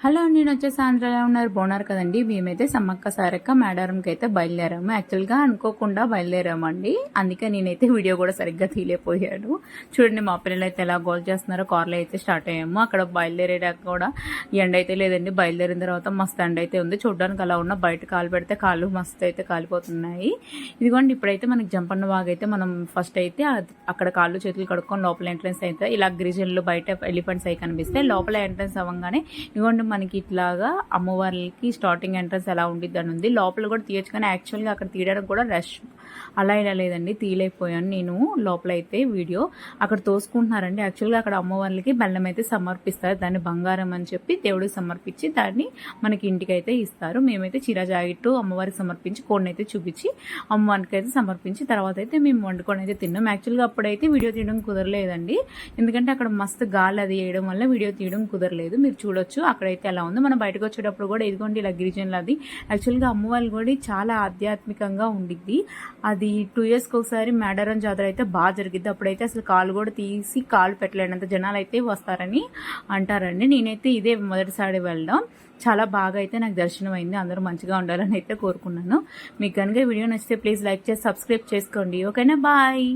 Hello అండి, నేను వచ్చేసి ఆంధ్రాలో ఉన్నారు బాగున్నారు కదండి. మేమైతే సమ్మక్క సారక్క మేడారంకి అయితే బయలుదేరాము. యాక్చువల్గా అనుకోకుండా బయలుదేరామండి. అందుకే నేనైతే వీడియో కూడా సరిగ్గా తీయలేకపోయాను. చూడండి మా పిల్లలు అయితే ఎలా గోల్ చేస్తున్నారో. కార్లో అయితే స్టార్ట్ అయ్యాము. అక్కడ బయలుదేరేదాకా కూడా ఎండ అయితే లేదండి. బయలుదేరిన తర్వాత మస్తు ఎండ అయితే ఉంది. చూడడానికి అలా ఉన్న బయట కాలు పెడితే కాళ్ళు మస్తు అయితే కాలిపోతున్నాయి. ఇదిగోండి ఇప్పుడైతే మనకి జంపన్న వాగ్ అయితే మనం ఫస్ట్ అయితే అక్కడ కాళ్ళు చేతులు కడుక్కొని లోపల ఎంట్రన్స్ అయితే ఇలా గిరిజనులు బయట ఎలిఫెంట్స్ అయి కనిపిస్తే లోపల ఎంట్రన్స్ అవ్వగానే ఇదిగోండి మనకి ఇట్లాగా అమ్మవారికి స్టార్టింగ్ ఎంట్రన్స్ ఎలా ఉండిద్ది అని ఉంది. లోపల కూడా తీయచ్చు, కానీ యాక్చువల్గా అక్కడ తీయడానికి కూడా రష్ అలా ఇలా లేదండి. తీయలేకపోయాను నేను. లోపల అయితే వీడియో అక్కడ తోసుకుంటున్నారండి. యాక్చువల్గా అక్కడ అమ్మవారికి బెల్లం అయితే సమర్పిస్తారు. దాన్ని బంగారం అని చెప్పి దేవుడికి సమర్పించి దాన్ని మనకి ఇంటికి అయితే ఇస్తారు. మేమైతే చీర జాకెట్టు అమ్మవారికి సమర్పించి కోడిని అయితే చూపించి అమ్మవారికి అయితే సమర్పించి తర్వాత అయితే మేము వండుకొని అయితే తిన్నాం. యాక్చువల్గా అప్పుడైతే వీడియో తీయడం కుదరలేదండి, ఎందుకంటే అక్కడ మస్తు గాలి అది వేయడం వల్ల వీడియో తీయడం కుదరలేదు. మీరు చూడొచ్చు అక్కడైతే ఎలా ఉందో. మనం బయటకు వచ్చేటప్పుడు కూడా ఇదిగోండి ఇలా గిరిజనులది. యాక్చువల్గా అమ్మవారి కూడా చాలా ఆధ్యాత్మికంగా ఉండిద్ది. అది 2 yearsకి ఒకసారి మేడారం జాతర అయితే బాగా జరిగిద్ది. అప్పుడైతే అసలు కాలు కూడా తీసి కాలు పెట్టలేనంత జనాలు అయితే వస్తారని అంటారండి. నేనైతే ఇదే మొదటిసారి వెళ్ళడం. చాలా బాగా అయితే నాకు దర్శనం అయింది. అందరూ మంచిగా ఉండాలని అయితే కోరుకున్నాను. మీకు కనుక వీడియో నచ్చితే ప్లీజ్ లైక్ చేసి సబ్స్క్రైబ్ చేసుకోండి. ఓకేనా, బాయ్.